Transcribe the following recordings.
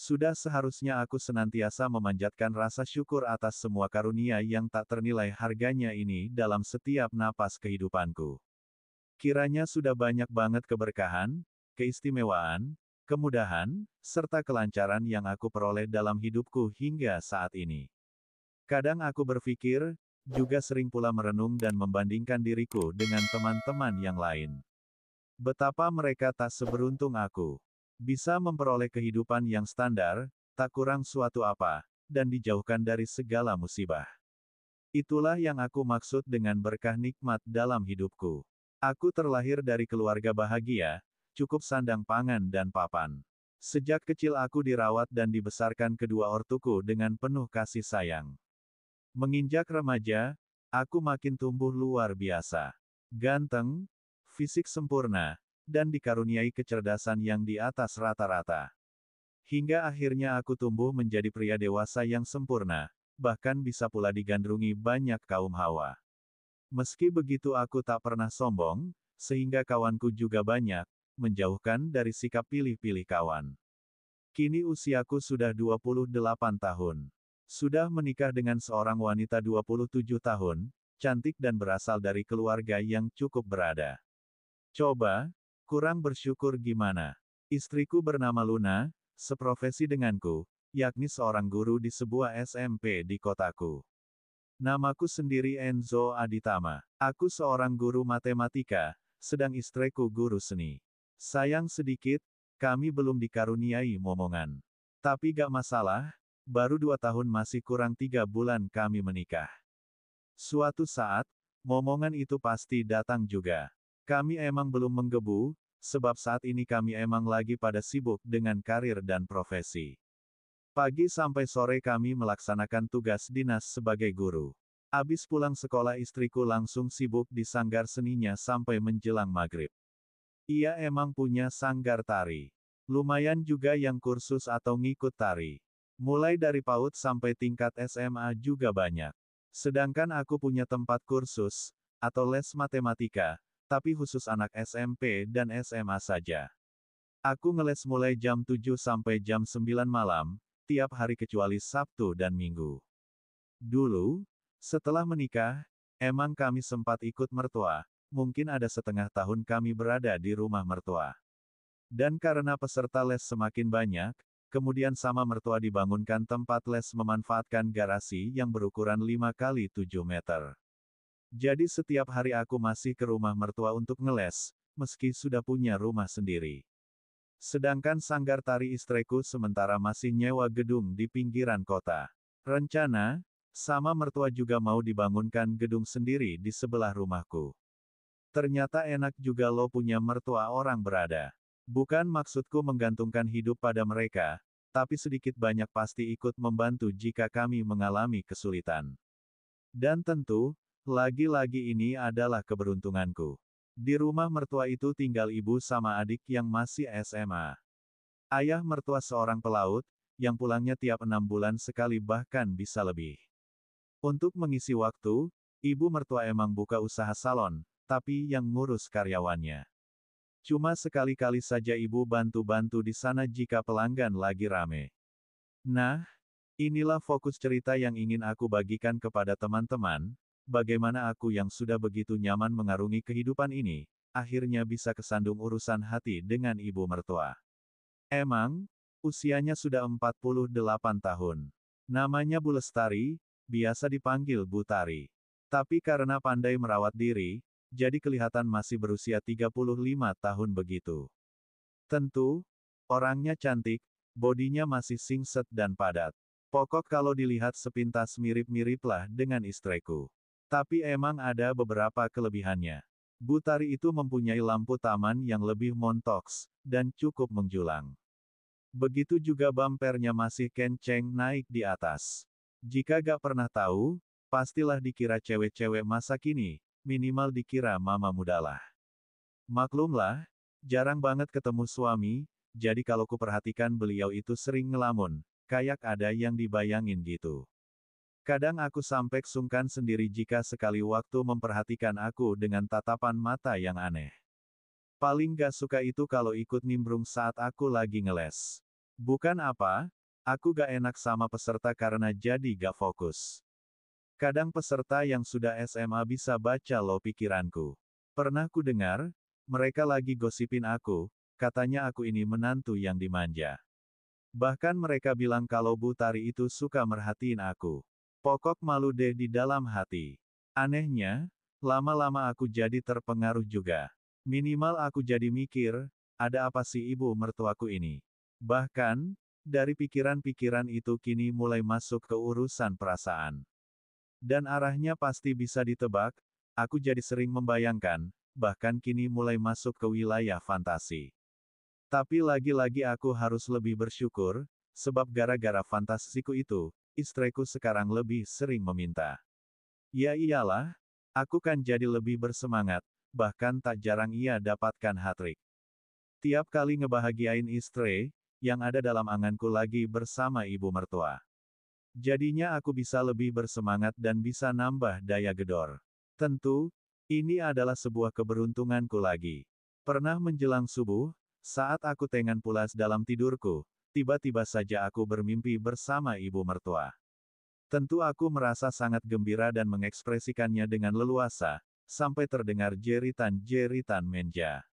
Sudah seharusnya aku senantiasa memanjatkan rasa syukur atas semua karunia yang tak ternilai harganya ini dalam setiap napas kehidupanku. Kiranya sudah banyak banget keberkahan, keistimewaan, kemudahan, serta kelancaran yang aku peroleh dalam hidupku hingga saat ini. Kadang aku berpikir, juga sering pula merenung dan membandingkan diriku dengan teman-teman yang lain. Betapa mereka tak seberuntung aku. Bisa memperoleh kehidupan yang standar, tak kurang suatu apa, dan dijauhkan dari segala musibah. Itulah yang aku maksud dengan berkah nikmat dalam hidupku. Aku terlahir dari keluarga bahagia, cukup sandang pangan dan papan. Sejak kecil aku dirawat dan dibesarkan kedua ortuku dengan penuh kasih sayang. Menginjak remaja, aku makin tumbuh luar biasa. Ganteng, fisik sempurna, dan dikaruniai kecerdasan yang di atas rata-rata. Hingga akhirnya aku tumbuh menjadi pria dewasa yang sempurna, bahkan bisa pula digandrungi banyak kaum hawa. Meski begitu aku tak pernah sombong, sehingga kawanku juga banyak, menjauhkan dari sikap pilih-pilih kawan. Kini usiaku sudah 28 tahun. Sudah menikah dengan seorang wanita 27 tahun, cantik dan berasal dari keluarga yang cukup berada. Coba, kurang bersyukur gimana? Istriku bernama Luna, seprofesi denganku, yakni seorang guru di sebuah SMP di kotaku. Namaku sendiri Enzo Aditama. Aku seorang guru matematika, sedang istriku guru seni. Sayang sedikit, kami belum dikaruniai momongan. Tapi gak masalah, baru 2 tahun masih kurang 3 bulan kami menikah. Suatu saat, momongan itu pasti datang juga. Kami emang belum menggebu, sebab saat ini kami emang lagi pada sibuk dengan karir dan profesi. Pagi sampai sore kami melaksanakan tugas dinas sebagai guru. Abis pulang sekolah istriku langsung sibuk di sanggar seninya sampai menjelang maghrib. Ia emang punya sanggar tari. Lumayan juga yang kursus atau ngikut tari. Mulai dari PAUD sampai tingkat SMA juga banyak. Sedangkan aku punya tempat kursus, atau les matematika, tapi khusus anak SMP dan SMA saja. Aku ngeles mulai jam 7 sampai jam 9 malam, tiap hari kecuali Sabtu dan Minggu. Dulu, setelah menikah, emang kami sempat ikut mertua, mungkin ada setengah tahun kami berada di rumah mertua. Dan karena peserta les semakin banyak, kemudian sama mertua dibangunkan tempat les memanfaatkan garasi yang berukuran 5 kali 7 meter. Jadi setiap hari aku masih ke rumah mertua untuk ngeles, meski sudah punya rumah sendiri. Sedangkan sanggar tari istriku sementara masih nyewa gedung di pinggiran kota. Rencana, sama mertua juga mau dibangunkan gedung sendiri di sebelah rumahku. Ternyata enak juga lo punya mertua orang berada. Bukan maksudku menggantungkan hidup pada mereka, tapi sedikit banyak pasti ikut membantu jika kami mengalami kesulitan. Dan tentu, lagi-lagi ini adalah keberuntunganku. Di rumah mertua itu tinggal ibu sama adik yang masih SMA. Ayah mertua seorang pelaut, yang pulangnya tiap 6 bulan sekali bahkan bisa lebih. Untuk mengisi waktu, ibu mertua emang buka usaha salon, tapi yang ngurus karyawannya. Cuma sekali-kali saja ibu bantu-bantu di sana jika pelanggan lagi rame. Nah, inilah fokus cerita yang ingin aku bagikan kepada teman-teman, bagaimana aku yang sudah begitu nyaman mengarungi kehidupan ini, akhirnya bisa kesandung urusan hati dengan ibu mertua. Emang, usianya sudah 48 tahun. Namanya Bu Lestari, biasa dipanggil Bu Tari. Tapi karena pandai merawat diri, jadi kelihatan masih berusia 35 tahun begitu. Tentu, orangnya cantik, bodinya masih singset dan padat. Pokok kalau dilihat sepintas mirip-miriplah dengan istriku. Tapi emang ada beberapa kelebihannya. Bu Tari itu mempunyai lampu taman yang lebih montoks, dan cukup menjulang. Begitu juga bumpernya masih kenceng naik di atas. Jika gak pernah tahu, pastilah dikira cewek-cewek masa kini, minimal dikira mama mudalah. Maklumlah, jarang banget ketemu suami, jadi kalau kuperhatikan beliau itu sering ngelamun, kayak ada yang dibayangin gitu. Kadang aku sampai sungkan sendiri jika sekali waktu memperhatikan aku dengan tatapan mata yang aneh. Paling gak suka itu kalau ikut nimbrung saat aku lagi ngeles. Bukan apa, aku gak enak sama peserta karena jadi gak fokus. Kadang peserta yang sudah SMA bisa baca lo pikiranku. Pernah ku dengar, mereka lagi gosipin aku, katanya aku ini menantu yang dimanja. Bahkan mereka bilang kalau Bu Tari itu suka merhatiin aku. Pokok malu deh di dalam hati. Anehnya, lama-lama aku jadi terpengaruh juga. Minimal aku jadi mikir, ada apa sih ibu mertuaku ini? Bahkan, dari pikiran-pikiran itu kini mulai masuk ke urusan perasaan. Dan arahnya pasti bisa ditebak, aku jadi sering membayangkan, bahkan kini mulai masuk ke wilayah fantasi. Tapi lagi-lagi aku harus lebih bersyukur, sebab gara-gara fantasiku itu, istriku sekarang lebih sering meminta. Ya iyalah, aku kan jadi lebih bersemangat, bahkan tak jarang ia dapatkan hat-trick. Tiap kali ngebahagiain istri, yang ada dalam anganku lagi bersama ibu mertua. Jadinya aku bisa lebih bersemangat dan bisa nambah daya gedor. Tentu, ini adalah sebuah keberuntunganku lagi. Pernah menjelang subuh, saat aku tengah pulas dalam tidurku, tiba-tiba saja aku bermimpi bersama ibu mertua. Tentu aku merasa sangat gembira dan mengekspresikannya dengan leluasa, sampai terdengar jeritan-jeritan menja.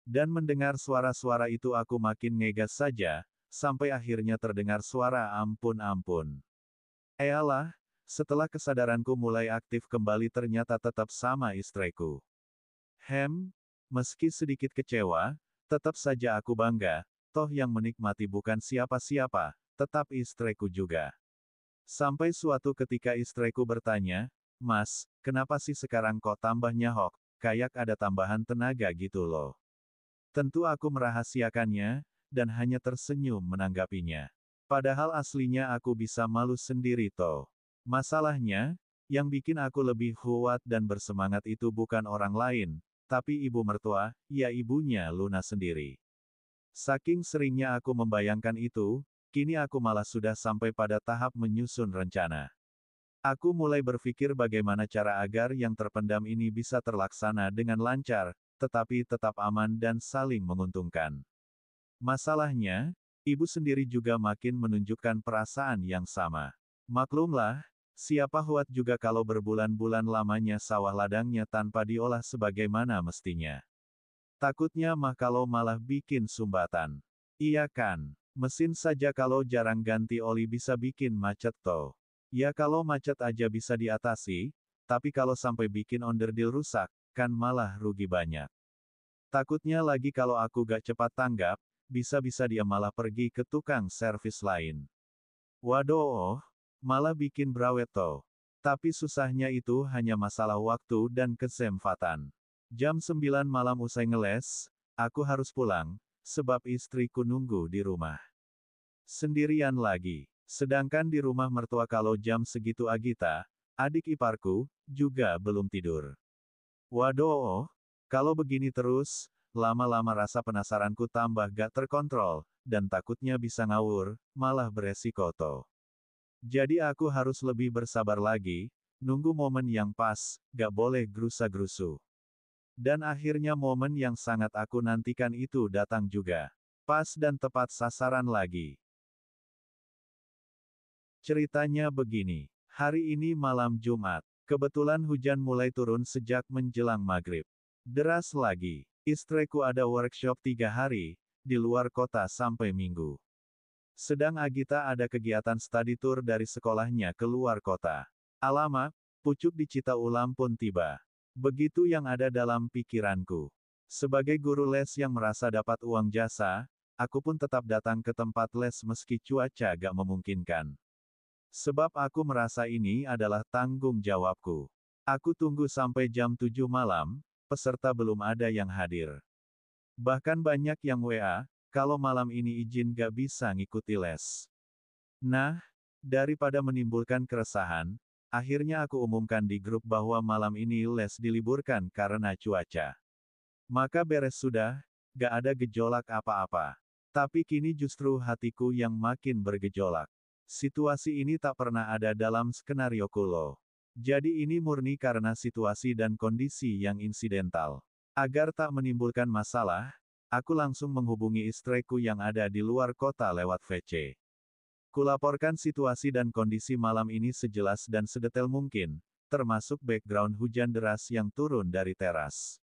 Dan mendengar suara-suara itu aku makin ngegas saja, sampai akhirnya terdengar suara ampun-ampun. Eyalah, setelah kesadaranku mulai aktif kembali ternyata tetap sama istriku. Meski sedikit kecewa, tetap saja aku bangga, toh yang menikmati bukan siapa-siapa, tetap istriku juga. Sampai suatu ketika istriku bertanya, "Mas, kenapa sih sekarang kok tambah nyahok, kayak ada tambahan tenaga gitu loh?" Tentu aku merahasiakannya, dan hanya tersenyum menanggapinya. Padahal aslinya aku bisa malu sendiri toh. Masalahnya, yang bikin aku lebih kuat dan bersemangat itu bukan orang lain, tapi ibu mertua, ya ibunya Luna sendiri. Saking seringnya aku membayangkan itu, kini aku malah sudah sampai pada tahap menyusun rencana. Aku mulai berpikir bagaimana cara agar yang terpendam ini bisa terlaksana dengan lancar, tetapi tetap aman dan saling menguntungkan. Masalahnya, ibu sendiri juga makin menunjukkan perasaan yang sama. Maklumlah, siapa kuat juga kalau berbulan-bulan lamanya sawah ladangnya tanpa diolah sebagaimana mestinya. Takutnya mah kalau malah bikin sumbatan. Iya kan, mesin saja kalau jarang ganti oli bisa bikin macet toh. Ya kalau macet aja bisa diatasi, tapi kalau sampai bikin onderdil rusak, kan malah rugi banyak. Takutnya lagi kalau aku gak cepat tanggap, bisa-bisa dia malah pergi ke tukang servis lain. Waduh, malah bikin brawet toh. Tapi susahnya itu hanya masalah waktu dan kesempatan. Jam 9 malam usai ngeles, aku harus pulang, sebab istriku nunggu di rumah. Sendirian lagi. Sedangkan di rumah mertua kalau jam segitu Agita, adik iparku, juga belum tidur. Waduh, kalau begini terus, lama-lama rasa penasaranku tambah gak terkontrol, dan takutnya bisa ngawur, malah beresiko toh. Jadi aku harus lebih bersabar lagi, nunggu momen yang pas, gak boleh gerusa-gerusu. Dan akhirnya momen yang sangat aku nantikan itu datang juga. Pas dan tepat sasaran lagi. Ceritanya begini. Hari ini malam Jumat. Kebetulan hujan mulai turun sejak menjelang maghrib. Deras lagi. Istriku ada workshop 3 hari, di luar kota sampai Minggu. Sedang Agita ada kegiatan study tour dari sekolahnya ke luar kota. Alamak, pucuk di Cita Ulam pun tiba. Begitu yang ada dalam pikiranku. Sebagai guru les yang merasa dapat uang jasa, aku pun tetap datang ke tempat les meski cuaca gak memungkinkan. Sebab aku merasa ini adalah tanggung jawabku. Aku tunggu sampai jam 7 malam, peserta belum ada yang hadir. Bahkan banyak yang WA, kalau malam ini izin gak bisa ngikuti les. Nah, daripada menimbulkan keresahan, akhirnya aku umumkan di grup bahwa malam ini les diliburkan karena cuaca. Maka beres sudah, gak ada gejolak apa-apa. Tapi kini justru hatiku yang makin bergejolak. Situasi ini tak pernah ada dalam skenario kulo. Jadi ini murni karena situasi dan kondisi yang insidental. Agar tak menimbulkan masalah, Aku langsung menghubungi istriku yang ada di luar kota lewat VC. Kulaporkan situasi dan kondisi malam ini sejelas dan sedetail mungkin, termasuk background hujan deras yang turun dari teras.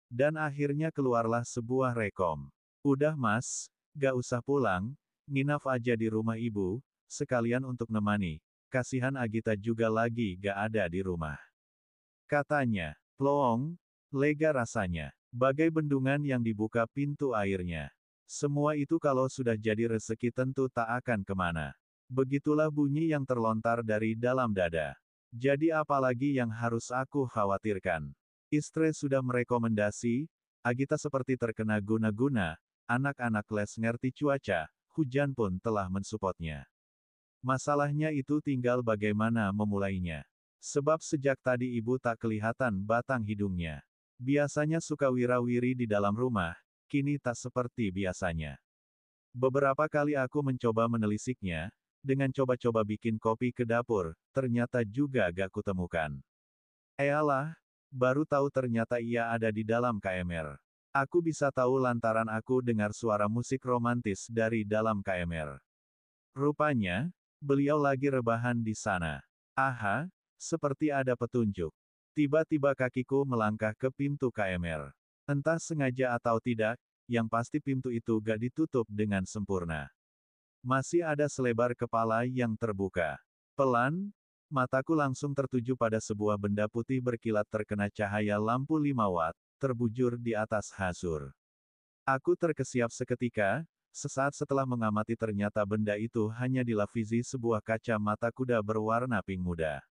Dan akhirnya keluarlah sebuah rekom. Udah mas, gak usah pulang, nginap aja di rumah ibu, sekalian untuk nemani. Kasihan Agita juga lagi gak ada di rumah. Katanya, ploong, lega rasanya. Bagai bendungan yang dibuka pintu airnya. Semua itu kalau sudah jadi rezeki tentu tak akan kemana. Begitulah bunyi yang terlontar dari dalam dada. Jadi apalagi yang harus aku khawatirkan? Istri sudah merekomendasi, Agita seperti terkena guna-guna, anak-anak les ngerti cuaca, hujan pun telah mensupportnya. Masalahnya itu tinggal bagaimana memulainya. Sebab sejak tadi ibu tak kelihatan batang hidungnya. Biasanya suka wira-wiri di dalam rumah, kini tak seperti biasanya. Beberapa kali aku mencoba menelisiknya, dengan coba-coba bikin kopi ke dapur, ternyata juga gak kutemukan. Eyalah, baru tahu ternyata ia ada di dalam KMR. Aku bisa tahu lantaran aku dengar suara musik romantis dari dalam KMR. Rupanya, beliau lagi rebahan di sana. Aha, seperti ada petunjuk. Tiba-tiba kakiku melangkah ke pintu KMR. Entah sengaja atau tidak, yang pasti pintu itu gak ditutup dengan sempurna. Masih ada selebar kepala yang terbuka. Pelan, mataku langsung tertuju pada sebuah benda putih berkilat terkena cahaya lampu 5 watt, terbujur di atas kasur. Aku terkesiap seketika, sesaat setelah mengamati ternyata benda itu hanya dilapisi sebuah kaca mata kuda berwarna pink muda.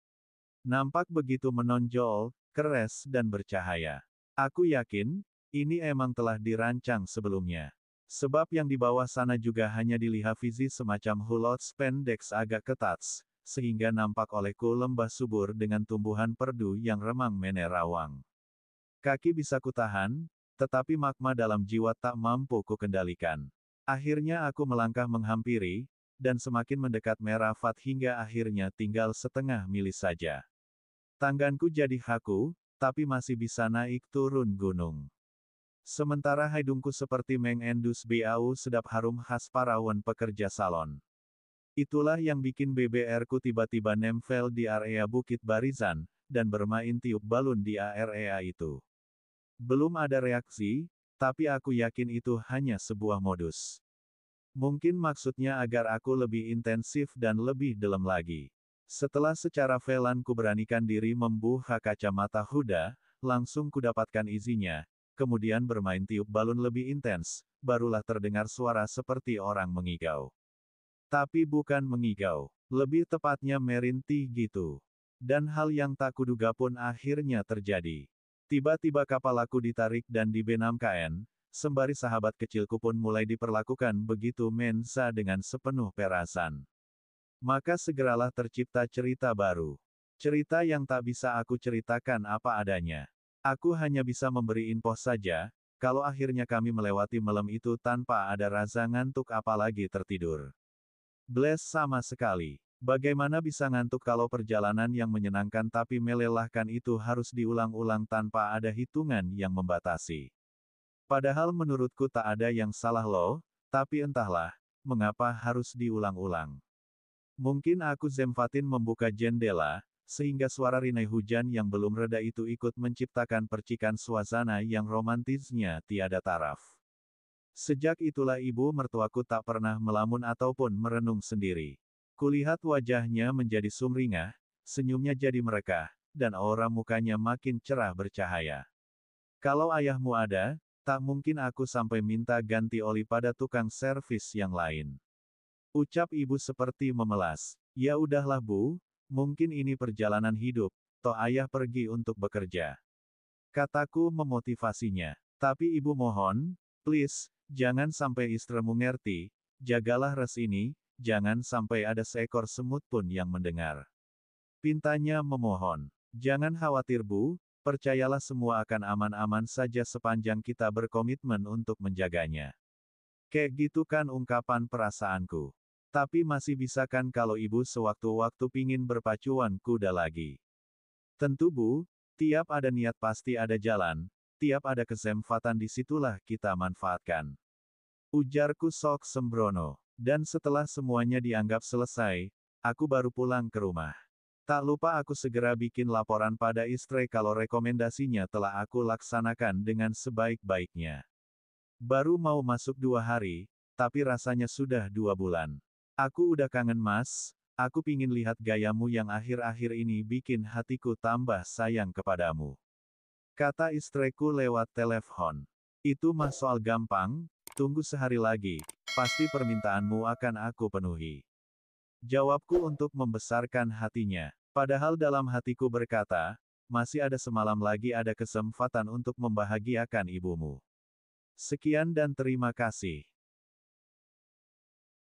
Nampak begitu menonjol, keras dan bercahaya. Aku yakin, ini emang telah dirancang sebelumnya. Sebab yang di bawah sana juga hanya dilapisi semacam hulots pendek agak ketat, sehingga nampak olehku lembah subur dengan tumbuhan perdu yang remang menerawang. Kaki bisa kutahan, tetapi magma dalam jiwa tak mampu kukendalikan. Akhirnya aku melangkah menghampiri, dan semakin mendekat Merafat hingga akhirnya tinggal setengah mili saja. Tangganku jadi haku, tapi masih bisa naik turun gunung. Sementara hidungku seperti mengendus bau sedap harum khas parawan pekerja salon. Itulah yang bikin BBR-ku tiba-tiba nempel di area Bukit Barisan, dan bermain tiup balun di area itu. Belum ada reaksi, tapi aku yakin itu hanya sebuah modus. Mungkin maksudnya agar aku lebih intensif dan lebih dalam lagi. Setelah secara velan kuberanikan diri membuka kacamata Huda, langsung kudapatkan izinnya, kemudian bermain tiup balun lebih intens, barulah terdengar suara seperti orang mengigau. Tapi bukan mengigau, lebih tepatnya merintih gitu. Dan hal yang tak kuduga pun akhirnya terjadi. Tiba-tiba kapal aku ditarik dan dibenamkan, sembari sahabat kecilku pun mulai diperlakukan begitu mensa dengan sepenuh perasaan. Maka segeralah tercipta cerita baru. Cerita yang tak bisa aku ceritakan apa adanya. Aku hanya bisa memberi info saja, kalau akhirnya kami melewati malam itu tanpa ada rasa ngantuk apalagi tertidur. Bless sama sekali. Bagaimana bisa ngantuk kalau perjalanan yang menyenangkan tapi melelahkan itu harus diulang-ulang tanpa ada hitungan yang membatasi. Padahal menurutku tak ada yang salah loh, tapi entahlah, mengapa harus diulang-ulang. Mungkin aku zempatin membuka jendela, sehingga suara rinai hujan yang belum reda itu ikut menciptakan percikan suasana yang romantisnya tiada taraf. Sejak itulah ibu mertuaku tak pernah melamun ataupun merenung sendiri. Kulihat wajahnya menjadi sumringah, senyumnya jadi merekah, dan aura mukanya makin cerah bercahaya. Kalau ayahmu ada, tak mungkin aku sampai minta ganti oli pada tukang servis yang lain. Ucap ibu seperti memelas. Ya udahlah bu, mungkin ini perjalanan hidup, toh ayah pergi untuk bekerja. Kataku memotivasinya. Tapi ibu mohon, please, jangan sampai istrimu ngerti, jagalah res ini, jangan sampai ada seekor semut pun yang mendengar. Pintanya memohon. Jangan khawatir bu, percayalah semua akan aman-aman saja sepanjang kita berkomitmen untuk menjaganya. Kayak gitu kan ungkapan perasaanku. Tapi masih bisa kan kalau ibu sewaktu-waktu pingin berpacuan kuda lagi. Tentu bu, tiap ada niat pasti ada jalan, Setiap ada kesempatan disitulah kita manfaatkan. Ujarku sok sembrono. Dan setelah semuanya dianggap selesai, aku baru pulang ke rumah. Tak lupa aku segera bikin laporan pada istri kalau rekomendasinya telah aku laksanakan dengan sebaik-baiknya. Baru mau masuk 2 hari, tapi rasanya sudah 2 bulan. Aku udah kangen Mas, aku pingin lihat gayamu yang akhir-akhir ini bikin hatiku tambah sayang kepadamu. Kata istriku lewat telepon. Itu mah soal gampang, tunggu sehari lagi, pasti permintaanmu akan aku penuhi. Jawabku untuk membesarkan hatinya. Padahal dalam hatiku berkata, masih ada semalam lagi ada kesempatan untuk membahagiakan ibumu. Sekian dan terima kasih.